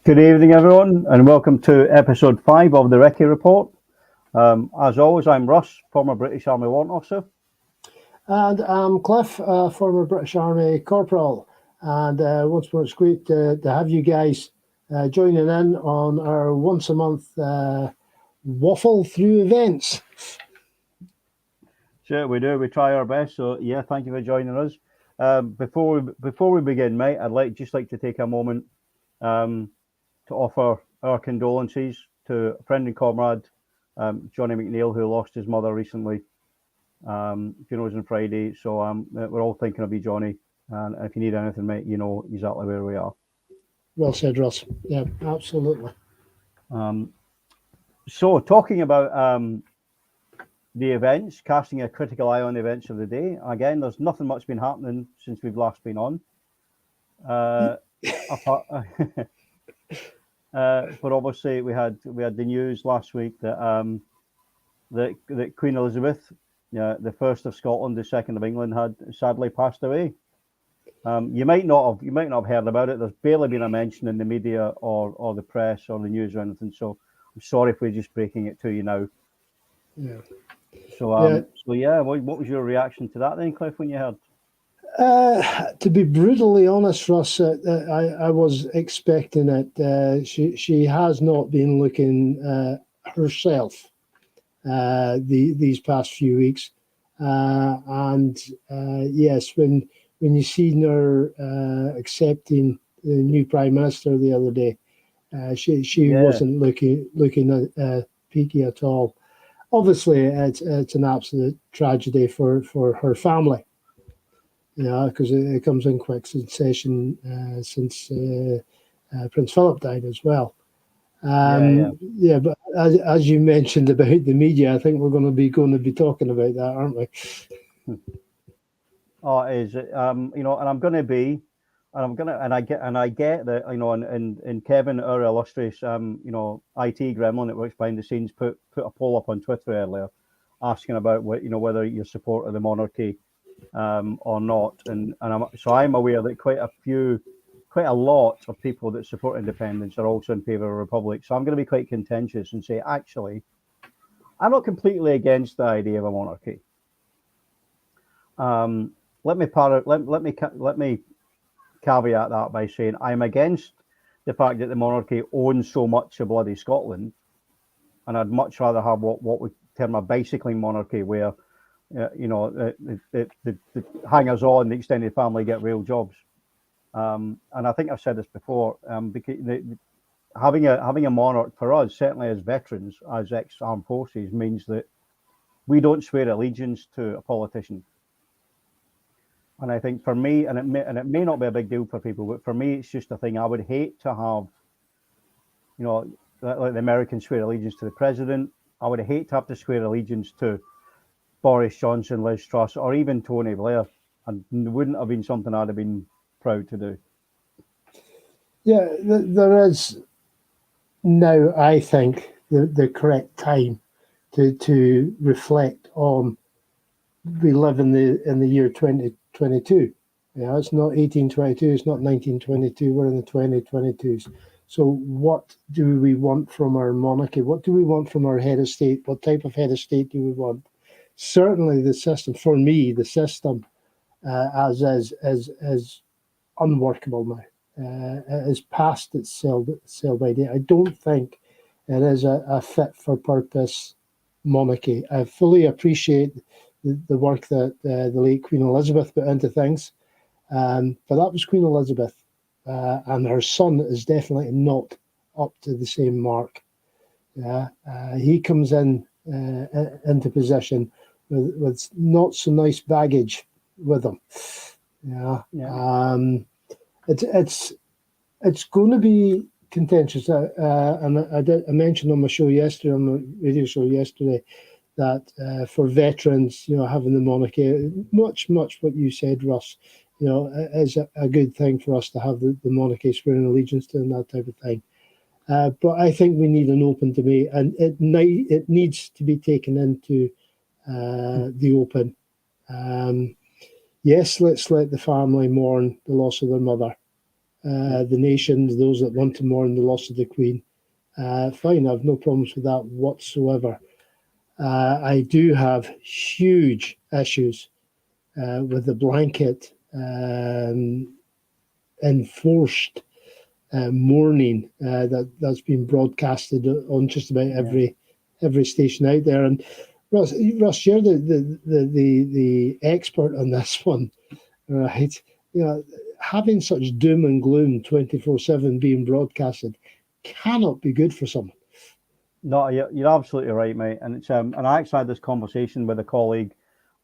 Good evening, everyone, and welcome to episode 5 of the Recce Report. As always, I'm Russ, former British Army Warrant Officer. And I'm Cliff, former British Army Corporal. And once more, it's great to have you guys joining in on our once a month waffle through events. Sure, we do. We try our best. So, yeah, thank you for joining us. Before we begin, mate, I'd just like to take a moment to offer our condolences to a friend and comrade, Johnny McNeil, who lost his mother recently. Funeral's on Friday, so we're all thinking of you, Johnny. And if you need anything, mate, you know exactly where we are. Well said, Ross. Yeah, absolutely. So, talking about the events, casting a critical eye on the events of the day. Again, there's nothing much been happening since we've last been on. But obviously, we had the news last week that that Queen Elizabeth, the first of Scotland, the second of England, had sadly passed away. You might not have heard about it. There's barely been a mention in the media or the press or the news or anything. So I'm sorry if we're just breaking it to you now. Yeah. So what was your reaction to that then, Cliff, when you heard? To be brutally honest, Russ, I was expecting it. She has not been looking herself these past few weeks, yes, when you seen her accepting the new Prime Minister the other day, she wasn't looking peaky at all. Obviously, it's an absolute tragedy for her family. Because it comes in quick succession since Prince Philip died as well. But as you mentioned about the media, I think we're going to be talking about that, aren't we? Oh, it is. I get that, and Kevin, our illustrious, IT gremlin that works behind the scenes, put a poll up on Twitter earlier, asking about whether you support the monarchy or not, and I'm aware that quite a lot of people that support independence are also in favour of a republic. So I'm going to be quite contentious and say, actually, I'm not completely against the idea of a monarchy. Let me caveat that by saying I'm against the fact that the monarchy owns so much of bloody Scotland, and I'd much rather have what we term a bicycling monarchy, where the hangers on, the extended family get real jobs. And I think I've said this before, because having a monarch for us, certainly as veterans, as ex-armed forces, means that we don't swear allegiance to a politician. And I think for me, and it may not be a big deal for people, but for me, it's just a thing I would hate to have. Like the Americans swear allegiance to the president. I would hate to have to swear allegiance to Boris Johnson, Liz Truss, or even Tony Blair, and it wouldn't have been something I'd have been proud to do. Yeah, there is now, I think, the correct time to reflect on. We live in the year 2022. It's not 1822, it's not 1922. We're in the 2022s. So, what do we want from our monarchy? What do we want from our head of state? What type of head of state do we want? Certainly, the system, for me, as is unworkable now. It is past its sell-by date. I don't think it is a fit for purpose monarchy. I fully appreciate the work that the late Queen Elizabeth put into things, but that was Queen Elizabeth, and her son is definitely not up to the same mark. He comes into position with not so nice baggage with him. It's going to be contentious. And I mentioned on my show yesterday, on the radio show yesterday, that for veterans, having the monarchy, much what you said, Russ, is a good thing for us to have the monarchy swearing allegiance to and that type of thing. But I think we need an open debate, and it needs to be taken into the open. Yes, let's let the family mourn the loss of their mother, the nations, those that want to mourn the loss of the Queen. Fine, I have no problems with that whatsoever. I do have huge issues with the blanket enforced mourning that's been broadcasted on just about every station out there. And Russ, you're the expert on this one, right? You know, having such doom and gloom 24/7 being broadcasted cannot be good for someone. No, you're absolutely right, mate. And it's and I actually had this conversation with a colleague,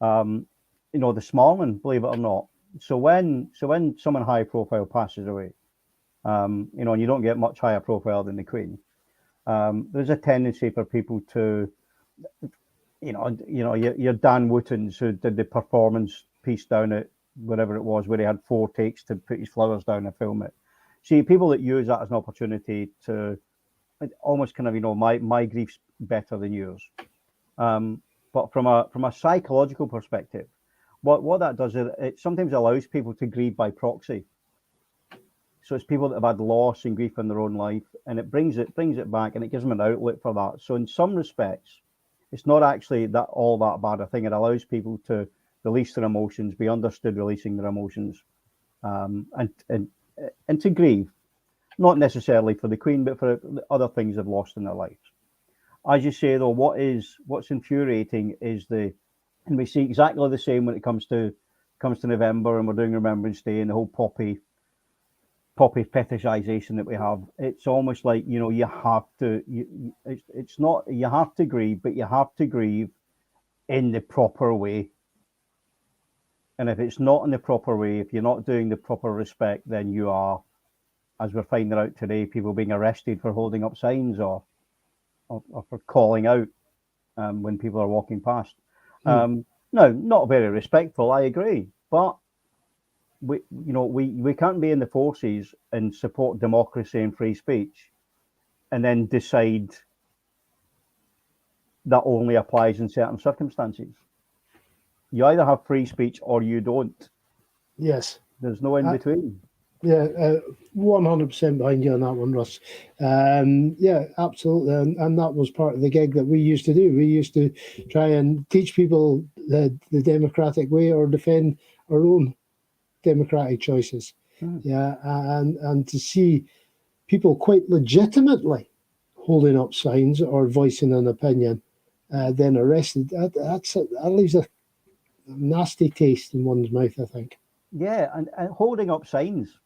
this morning, believe it or not. So when someone high profile passes away, and you don't get much higher profile than the Queen, there's a tendency for people to, your Dan Wootons who did the performance piece down at whatever it was, where he had 4 takes to put his flowers down and film it. See, people that use that as an opportunity to almost kind of, my grief's better than yours. But from a psychological perspective, what that does is it sometimes allows people to grieve by proxy. So it's people that have had loss and grief in their own life, and it brings it back, and it gives them an outlet for that. So in some respects, it's not actually all that bad a thing. It allows people to release their emotions, be understood releasing their emotions, and to grieve, not necessarily for the Queen, but for other things they've lost in their lives. As you say, though, what's infuriating is and we see exactly the same when it comes to November, and we're doing Remembrance Day and the whole poppy fetishization that we have. It's almost like, you have to, it's not, you have to grieve, but you have to grieve in the proper way. And if it's not in the proper way, if you're not doing the proper respect, then you are, as we're finding out today, people being arrested for holding up signs or for calling out when people are walking past. No, not very respectful, I agree. But we can't be in the forces and support democracy and free speech and then decide that only applies in certain circumstances. You either have free speech or you don't. Yes. There's no in between. Yeah, 100% behind you on that one, Russ. Yeah, absolutely. And that was part of the gig that we used to do. We used to try and teach people the democratic way or defend our own democratic choices. Yeah, and to see people quite legitimately holding up signs or voicing an opinion, then arrested, that leaves a nasty taste in one's mouth, I think. Yeah, and holding up signs.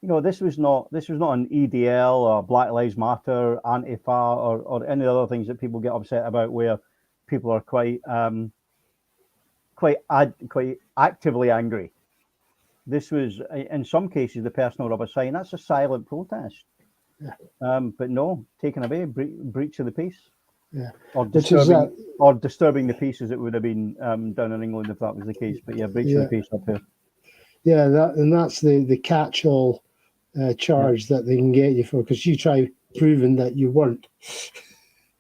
This was not an EDL or Black Lives Matter, Antifa, or any other things that people get upset about, where people are quite actively angry. This was, in some cases, the person held up a sign. That's a silent protest. Yeah. But no, taken away, breach of the peace. Yeah. Or disturbing the peace, as it would have been down in England if that was the case. But yeah, breach of the peace up here. Yeah, that's the catch-all charge that they can get you for, because you try proving that you weren't.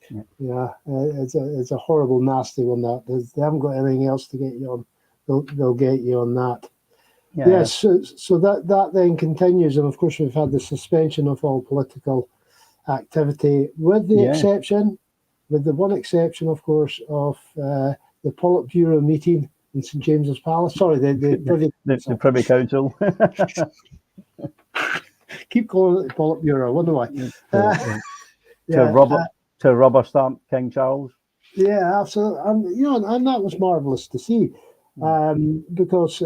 It's a horrible, nasty one. That they haven't got anything else to get you on. They'll get you on that. So that then continues, and of course we've had the suspension of all political activity, with the one exception, of course, of the Politburo meeting in St James's Palace. Sorry, the Privy Council. Keep calling it the Politburo. I wonder why. To rubber stamp King Charles. Yeah, absolutely, and that was marvellous to see, because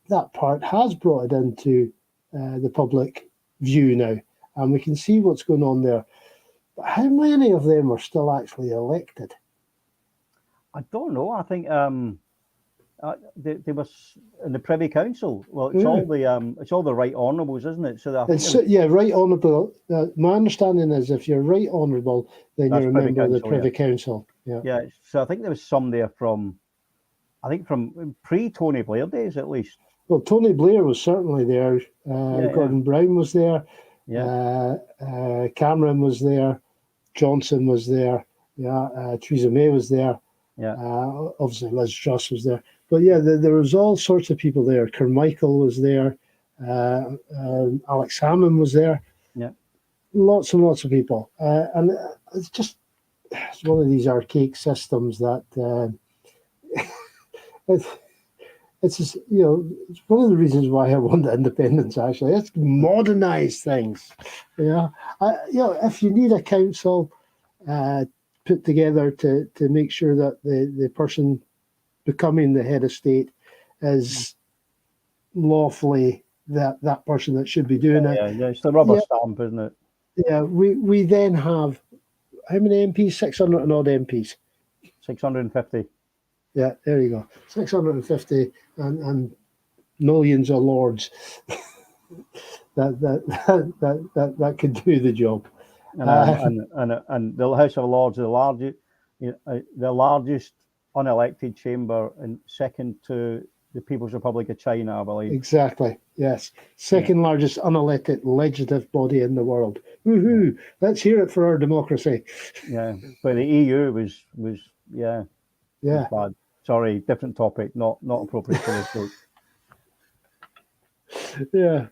that part has brought it into the public view now, and we can see what's going on there. But how many of them are still actually elected? I don't know. I think they were in the Privy Council. Well, it's all the right honourables, isn't it? So right honourable. My understanding is if you're right honourable, then you're a member of the Privy Council. Yeah. So I think there was some there from pre-Tony Blair days, at least. Well, Tony Blair was certainly there. Gordon Brown was there. Yeah. Cameron was there. Johnson was there. Theresa May was there. Yeah. Obviously, Liz Truss was there. But yeah, there was all sorts of people there. Carmichael was there. Alex Salmon was there. Yeah. Lots and lots of people. And it's one of these archaic systems that it's just, it's one of the reasons why I want independence, actually. It's modernise things. If you need a council put together to make sure that the person becoming the head of state is lawfully that person that should be doing it. Yeah, it's the rubber stamp, isn't it? Yeah, we then have, how many MPs? 600 and odd MPs. 650. Yeah, there you go. 650 and millions of lords that could do the job. And the House of Lords, the largest unelected chamber, and second to the People's Republic of China, I believe. Exactly. Yes, second largest unelected legislative body in the world. Woohoo! Let's hear it for our democracy. Yeah, but the EU was bad. Sorry, different topic, not appropriate for this book. Yeah.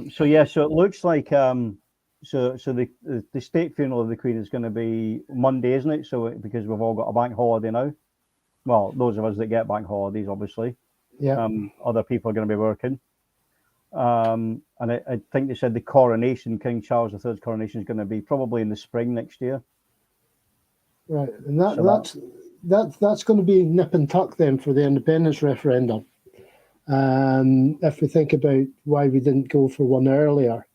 So it looks like so the state funeral of the Queen is going to be Monday, isn't it? So because we've all got a bank holiday now. Well, those of us that get bank holidays, obviously. Yeah. Other people are going to be working. And I think they said the coronation, King Charles III's coronation, is going to be probably in the spring next year. Right, and that's going to be nip and tuck then for the independence referendum. If we think about why we didn't go for one earlier,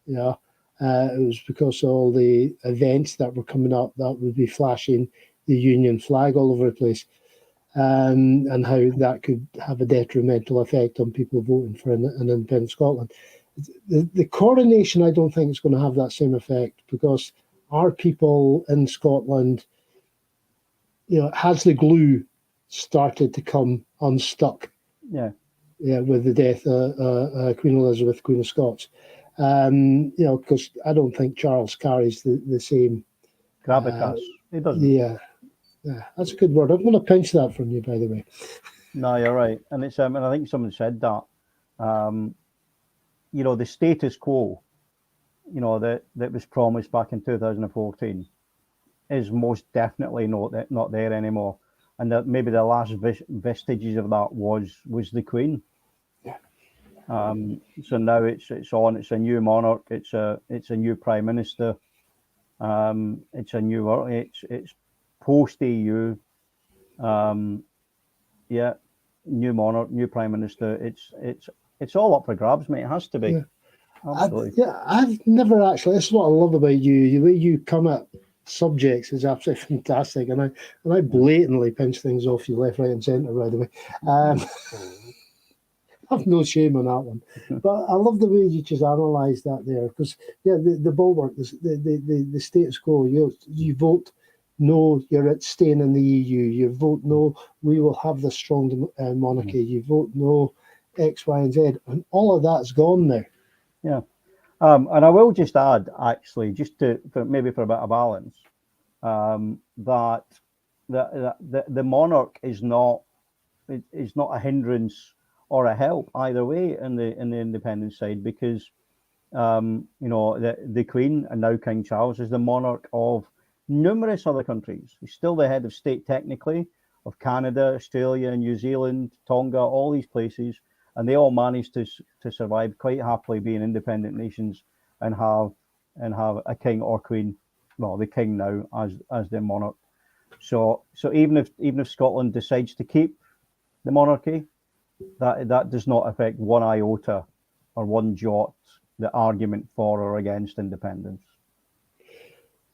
it was because of all the events that were coming up that would be flashing the Union flag all over the place, and how that could have a detrimental effect on people voting for an independent Scotland. The coronation, I don't think it's going to have that same effect, because our people in Scotland, has the glue started to come unstuck? Yeah, with the death of Queen Elizabeth, Queen of Scots. Because I don't think Charles carries the same gravitas. He doesn't. Yeah, that's a good word. I'm going to pinch that from you, by the way. No, you're right, and it's and I think someone said that. The status quo, that was promised back in 2014, is most definitely not there anymore, and that maybe the last vestiges of that was the Queen. Yeah. So now it's on. It's a new monarch. It's a new prime minister. It's a new. It's post EU. New monarch, new prime minister. It's all up for grabs, mate. It has to be. Yeah. Absolutely. I've never actually. This is what I love about you. The way you come at subjects is absolutely fantastic, and I blatantly pinch things off you left, right, and centre. By the way, I've no shame on that one. But I love the way you just analyse that there, because the bulwark, the status quo. You vote no, you're at staying in the EU. You vote no, we will have the strong monarchy. You vote no, X, Y, and Z, and all of that's gone now. Yeah. And I will just add, actually, just for a bit of balance, that the monarch is not a hindrance or a help either way in the independent side, because the Queen, and now King Charles, is the monarch of numerous other countries. He's still the head of state technically of Canada, Australia, New Zealand, Tonga, all these places. And they all managed to survive quite happily being independent nations and have a king or queen, well, the king now as their monarch. So even if Scotland decides to keep the monarchy, that does not affect one iota or one jot the argument for or against independence.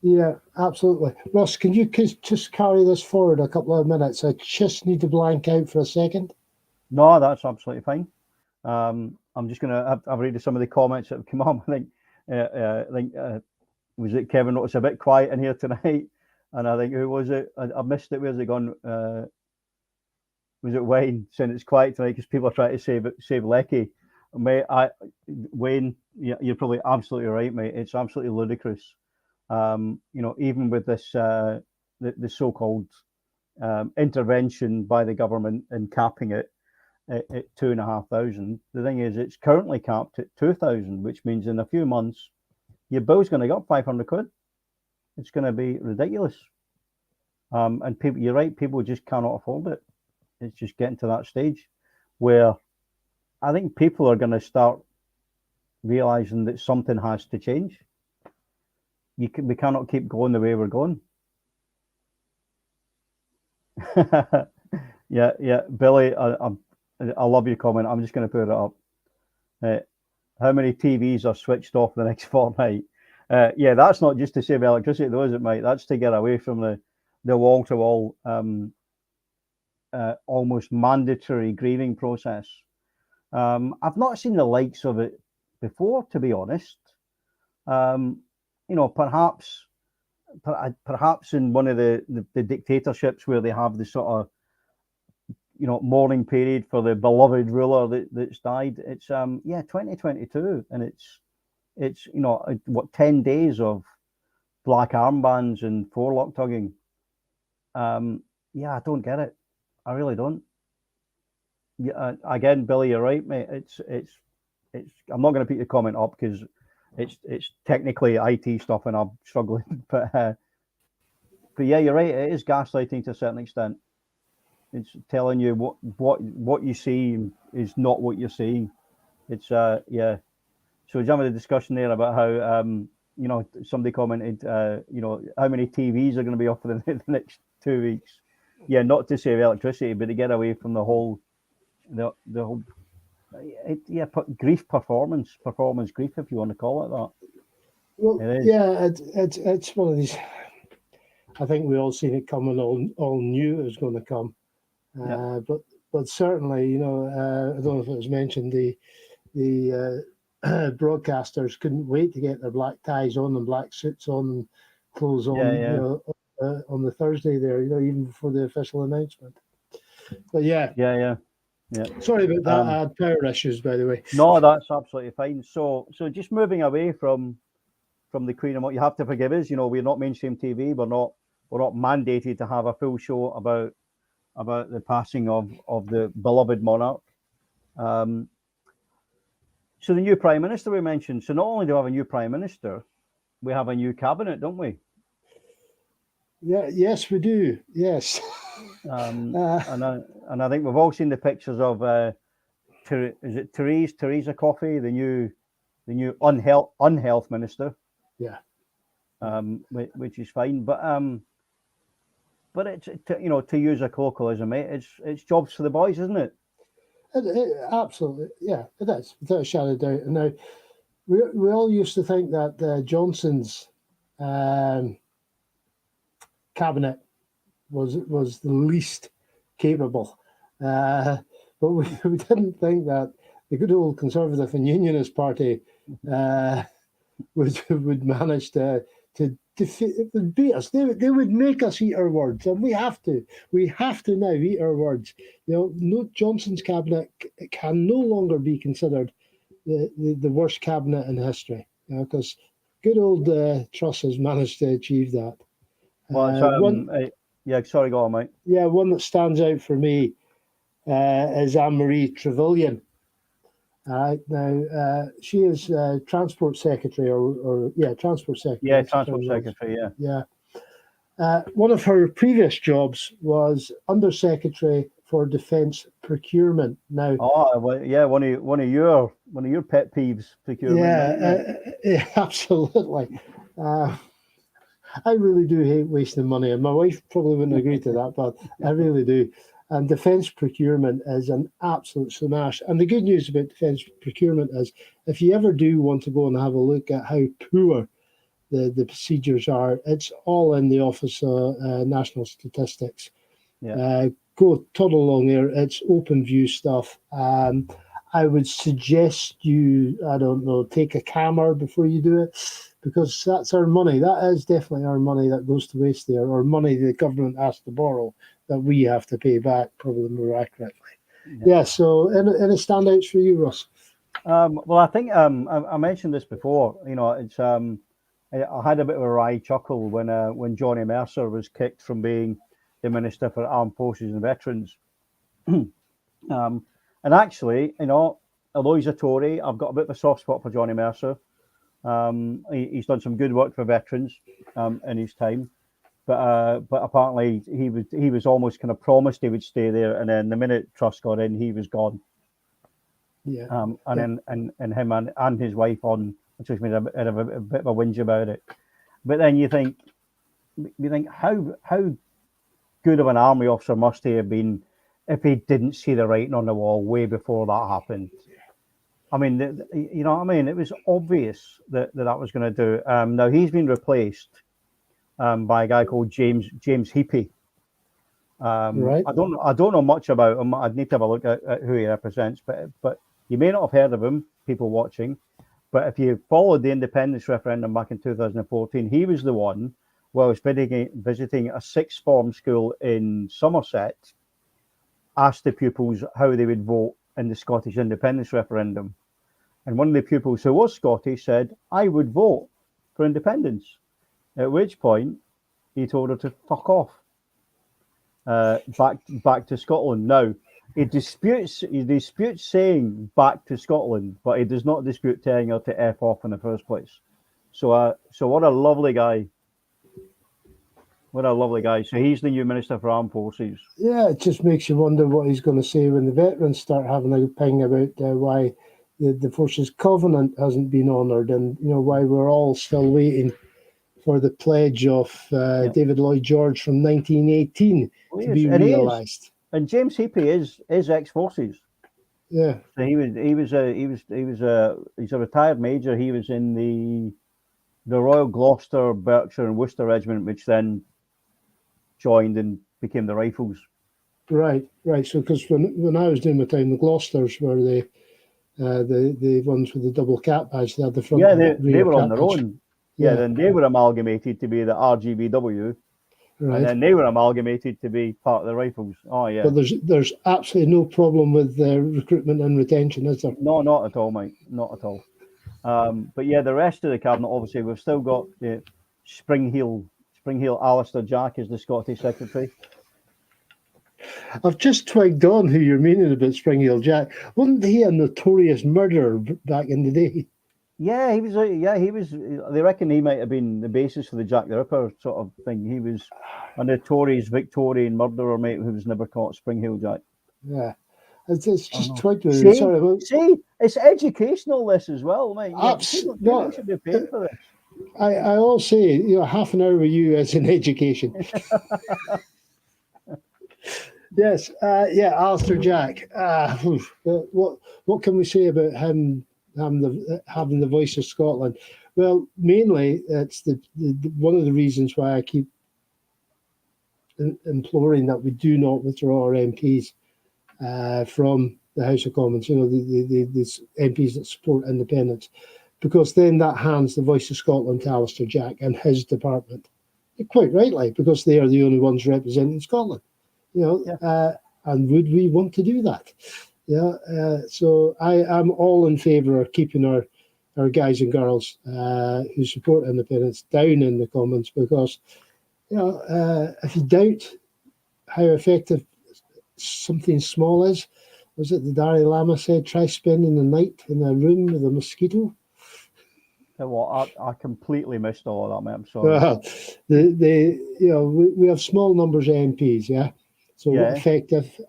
Yeah, absolutely. Ross, can you just carry this forward a couple of minutes? I just need to blank out for a second. No, that's absolutely fine. I'm just going to have read some of the comments that have come on. I think was it Kevin? It's a bit quiet in here tonight, and I think who was it? I missed it. Where's it gone? Was it Wayne saying it's quiet tonight because people are trying to save Lecky? Mate, Wayne, you're probably absolutely right, mate. It's absolutely ludicrous. Even with this the so-called intervention by the government in capping it. at 2,500. The thing is, it's currently capped at 2,000, which means in a few months, your bill's going to go up 500 quid. It's going to be ridiculous. And people, you're right, people just cannot afford it. It's just getting to that stage where I think people are going to start realizing that something has to change. We cannot keep going the way we're going. yeah, Billy, I love your comment. I'm just going to put it up. How many TVs are switched off the next fortnight? Yeah, that's not just to save electricity, though, is it, Mike? That's to get away from the wall-to-wall, almost mandatory grieving process. I've not seen the likes of it before, to be honest. Perhaps in one of the dictatorships where they have the sort of mourning period for the beloved ruler that's died. It's 2022, and it's 10 days of black armbands and forelock tugging. I don't get it. I really don't. Yeah, again, Billy, you're right, mate. It's. I'm not going to put your comment up because it's technically IT stuff, and I'm struggling. But yeah, you're right. It is gaslighting to a certain extent. It's telling you what you see is not what you're seeing. It's yeah. So we're having a discussion there about how somebody commented how many TVs are going to be off for the next 2 weeks. Yeah, not to save electricity, but to get away from the whole grief performance grief, if you want to call it that. Well, it's one of these. I think we all seen it coming. All knew it was going to come. But certainly, I don't know if it was mentioned, the broadcasters couldn't wait to get their black ties on and black suits on and clothes on. On the Thursday there, even before the official announcement. But yeah. Sorry about that. I had power issues, by the way. No, that's absolutely fine. So just moving away from the Queen, and what you have to forgive us, we're not mainstream TV. We're not mandated to have a full show about the passing of the beloved monarch. So the new Prime Minister we mentioned. So not only do we have a new Prime Minister, we have a new cabinet, don't we? Yeah. Yes, we do. Yes. And I think we've all seen the pictures of is it Theresa Coffey, the new unhealth minister. Yeah. Which is fine, but it's to use a colloquialism, mate, it's jobs for the boys, isn't it? It absolutely, yeah, it is, without a shadow of doubt. And now we all used to think that Johnson's cabinet was the least capable, but we didn't think that the good old Conservative and Unionist Party would manage to defeat. It would beat us. They would make us eat our words, and we have to now eat our words. No, Johnson's cabinet can no longer be considered the worst cabinet in history, because good old Truss has managed to achieve that. Yeah, sorry, go on, mate. Yeah, one that stands out for me is Anne-Marie Trevelyan. All right, now she is Transport Secretary, Transport Secretary. Yeah, Transport Secretary, yeah. One of her previous jobs was Under Secretary for Defence Procurement. Now, one of your pet peeves, procurement. Yeah, absolutely. I really do hate wasting money, and my wife probably wouldn't agree to that, but I really do. And defence procurement is an absolute smash. And the good news about defence procurement is, if you ever do want to go and have a look at how poor the procedures are, it's all in the Office of National Statistics. Yeah. Go toddle along there. It's open view stuff. I would suggest you, take a camera before you do it, because that's our money. That is definitely our money that goes to waste there, or money the government has to borrow that we have to pay back, probably more accurately. Yeah, so any standouts for you, Russ? Well, I think I mentioned this before. It's I had a bit of a wry chuckle when Johnny Mercer was kicked from being the Minister for Armed Forces and Veterans. And And actually, although he's a Tory, I've got a bit of a soft spot for Johnny Mercer. He's done some good work for veterans in his time, but apparently he was almost kind of promised he would stay there, and then the minute Truss got in, he was gone. Yeah. And him and his wife which has made a bit of a whinge about it. But then you think how good of an army officer must he have been if he didn't see the writing on the wall way before that happened? I mean, you know what I mean? It was obvious that was going to do. Now he's been replaced by a guy called James Heapy. Right. I don't know much about him. I'd need to have a look at who he represents, but you may not have heard of him, people watching. But if you followed the independence referendum back in 2014, he was the one who was visiting a sixth form school in Somerset, asked the pupils how they would vote in the Scottish independence referendum. And one of the pupils who was Scottish said, "I would vote for independence." At which point he told her to fuck off back to Scotland. Now, he disputes saying back to Scotland, but he does not dispute telling her to F off in the first place. So what a lovely guy. What a lovely guy. So he's the new Minister for Armed Forces. Yeah, it just makes you wonder what he's going to say when the veterans start having a ping about why the Forces Covenant hasn't been honoured, and why we're all still waiting for the pledge of David Lloyd George from 1918 to be realised. And James Heapy is ex-forces. Yeah. So he's a retired major. He was in the Royal Gloucester, Berkshire, and Worcester Regiment, which then joined and became the Rifles. Right. So because when I was doing my time, the Gloucesters were the ones with the double cap badge. They had the front. Yeah, they were on their own. Yeah. Then they were amalgamated to be the RGBW. Right. And then they were amalgamated to be part of the Rifles. Oh, yeah. But there's absolutely no problem with recruitment and retention, is there? No, not at all, mate. Not at all. But yeah, the rest of the cabinet, obviously, we've still got Springheel Alistair Jack as the Scottish Secretary. I've just twigged on who you're meaning about Springheel Jack. Wasn't he a notorious murderer back in the day? Yeah, he was. They reckon he might have been the basis for the Jack the Ripper sort of thing. He was a notorious Victorian murderer, mate, who was never caught. Springheel Jack. Yeah, it's just twigged. See, it's educational this as well, mate. People should be paying for this. I all say, half an hour with you is an education. Yes, Alistair Jack. What can we say about him having the voice of Scotland? Well, mainly it's the one of the reasons why I keep imploring that we do not withdraw our MPs from the House of Commons. The MPs that support independence, because then that hands the voice of Scotland to Alistair Jack and his department. Quite rightly, because they are the only ones representing Scotland. And would we want to do that? So I am all in favour of keeping our guys and girls who support independence down in the Commons, because if you doubt how effective something small is, was it the Dalai Lama said, try spending the night in a room with a mosquito? Well, I completely missed all of that, mate. I'm sorry. Well, we have small numbers of MPs, yeah. So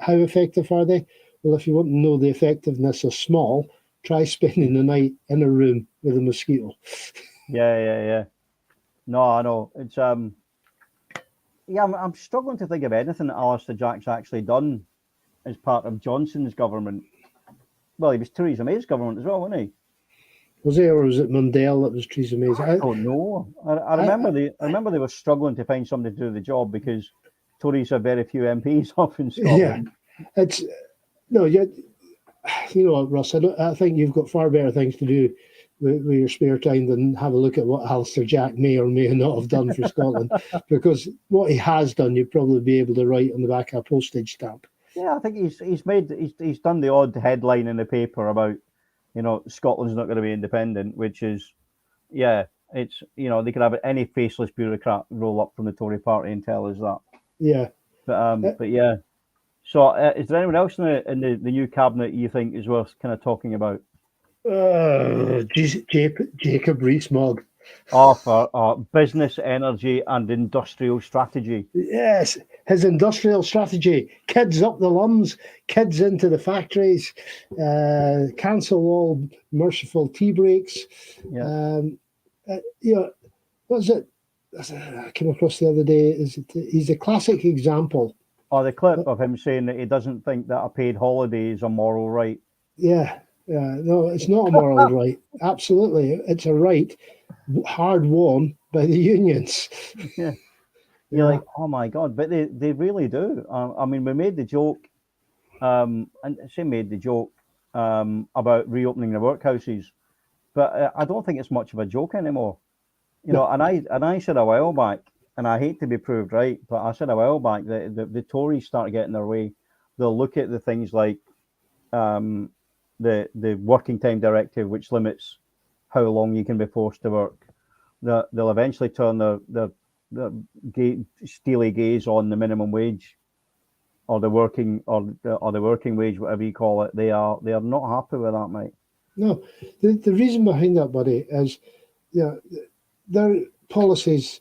how effective are they? Well, if you want to know the effectiveness of small, try spending the night in a room with a mosquito. Yeah. No, I know. It's I'm struggling to think of anything that Alistair Jack's actually done as part of Johnson's government. Well, he was Theresa May's government as well, wasn't he? Was he, or was it Mundell that was Theresa May's? I don't know. I remember they were struggling to find somebody to do the job because Tories have very few MPs up in Scotland. Yeah, you know what, Russ? I think you've got far better things to do with your spare time than have a look at what Alistair Jack may or may not have done for Scotland, because what he has done, you'd probably be able to write on the back of a postage stamp. Yeah, I think he's done the odd headline in the paper about, Scotland's not going to be independent, which is, it's, they could have any faceless bureaucrat roll up from the Tory party and tell us that. Yeah. But yeah, So, is there anyone else in the new cabinet you think is worth kind of talking about? Jacob Rees-Mogg. For business, energy, and industrial strategy. Yes, his industrial strategy: kids up the lums, kids into the factories, cancel all merciful tea breaks. Yeah. What was it? I came across the other day. He's a classic example. Or the clip of him saying that he doesn't think that a paid holiday is a moral right. Yeah, no, it's not a moral right. Absolutely, it's a right hard won by the unions. Yeah. You're like, oh my God, but they really do. I mean, we made the joke, and she made the joke about reopening the workhouses, but I don't think it's much of a joke anymore. And I said a while back, and I hate to be proved right, but I said a while back that the Tories start getting their way. They'll look at the things like the working time directive, which limits how long you can be forced to work. They'll eventually turn their steely gaze on the minimum wage, or the working wage, whatever you call it. They are not happy with that, mate. No, the reason behind that, buddy, is their policies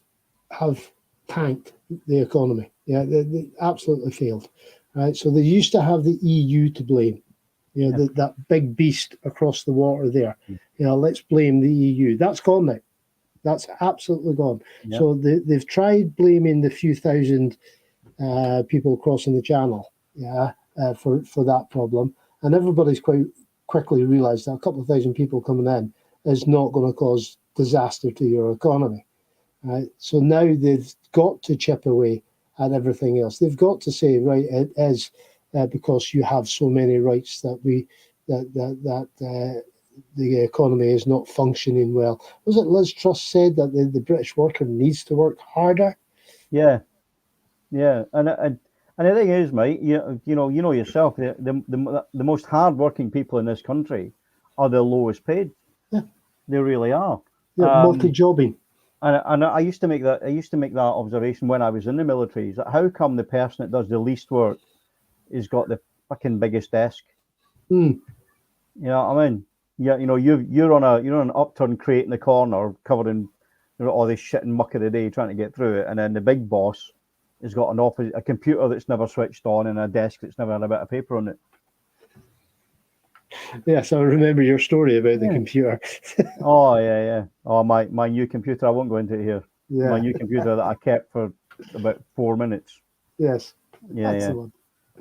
have tanked the economy. Yeah, they absolutely failed. Right, so they used to have the EU to blame. That big beast across the water there. Let's blame the EU. That's gone now. That's absolutely gone. Yeah. So they've tried blaming the few thousand people crossing the channel, for that problem, and everybody's quite quickly realised that a couple of thousand people coming in is not going to cause disaster to your economy. Right? So now they've got to chip away at everything else. They've got to say, right, it is because you have so many rights that the economy is not functioning well. Was it Liz Truss said that the British worker needs to work harder? Yeah, and the thing is, mate, you know yourself, the most hardworking people in this country are the lowest paid. Yeah, they really are. Yeah, multi-jobbing. And I used to make that observation when I was in the military. Is that how come the person that does the least work has got the fucking biggest desk? You know what I mean? Yeah, you're on an upturned crate in the corner, covered in all this shit and muck of the day, trying to get through it, and then the big boss has got an office, a computer that's never switched on, and a desk that's never had a bit of paper on it. Yes, I remember your story about the computer. Oh yeah. Oh, my new computer. I won't go into it here. Yeah. My new computer that I kept for about 4 minutes. Yes. Yeah. Excellent.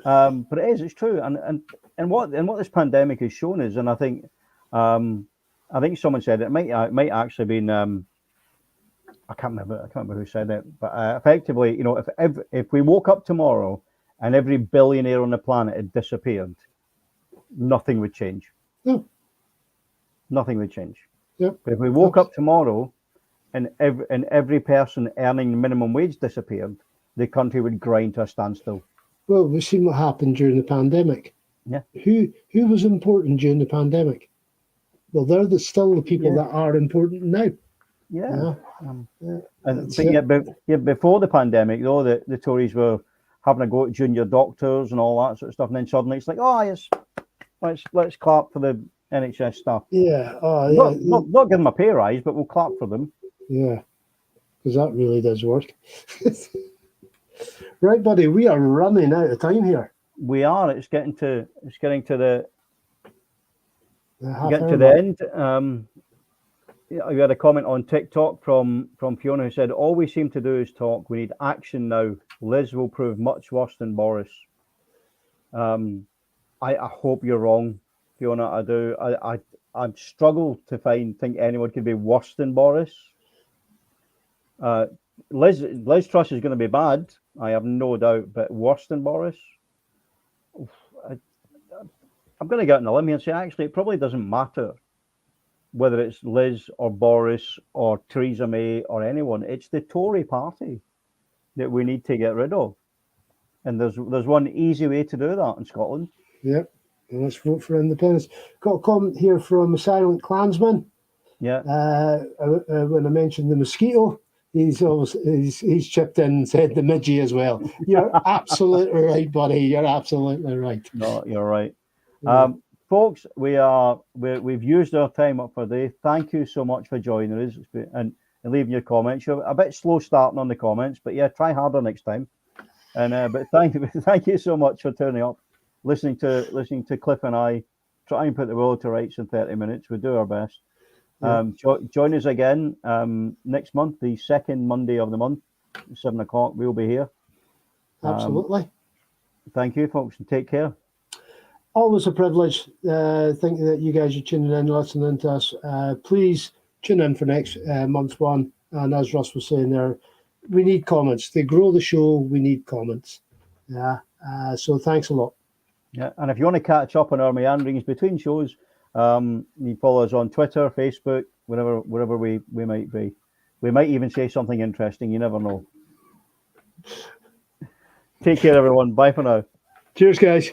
But it's true, and what this pandemic has shown is, and I think someone said it might actually been I can't remember who said it, but effectively, if we woke up tomorrow and every billionaire on the planet had disappeared, nothing would change. No. Nothing would change. Yep. But if we woke up tomorrow and every person earning minimum wage disappeared, the country would grind to a standstill. Well, we've seen what happened during the pandemic. Yeah. Who was important during the pandemic? Well, they're still the people that are important now. Yeah. Before the pandemic, though, the Tories were having a go at junior doctors and all that sort of stuff, and then suddenly it's like, oh yes, let's clap for the NHS staff. Yeah. Not give them a pay rise, but we'll clap for them. Yeah, because that really does work. Right, buddy, we are running out of time here. We are. It's getting to the end. We had a comment on TikTok from Fiona who said, all we seem to do is talk. We need action now. Liz will prove much worse than Boris. I hope you're wrong, Fiona. I do. I struggle to think anyone could be worse than Boris. Liz Truss is going to be bad. I have no doubt, but worse than Boris? I'm going to get on a limb here and say, actually, it probably doesn't matter whether it's Liz or Boris or Theresa May or anyone. It's the Tory party that we need to get rid of. And there's one easy way to do that in Scotland. Yep. And let's vote for independence. Got a comment here from a silent Klansman. Yeah. When I mentioned the mosquito, he's chipped in and said the midgie as well. You're absolutely right, buddy. You're absolutely right. No, you're right. Yeah. Folks, we've used our time up for the day. Thank you so much for joining us and leaving your comments. You're a bit slow starting on the comments, but yeah, try harder next time. And but thank you so much for turning up, listening to Cliff and I try and put the world to rights in 30 minutes. We do our best. Join us again next month, the second Monday of the month, 7 o'clock. We'll be here. Absolutely. Thank you, folks, and take care. Always a privilege. Thinking that you guys are tuning in, listening to us. Please tune in for next month's one. And as Russ was saying there, we need comments. To grow the show, we need comments. Yeah. So thanks a lot. Yeah, and if you want to catch up on our meanderings between shows, you follow us on Twitter, Facebook, wherever we might be. We might even say something interesting. You never know. Take care, everyone. Bye for now. Cheers, guys.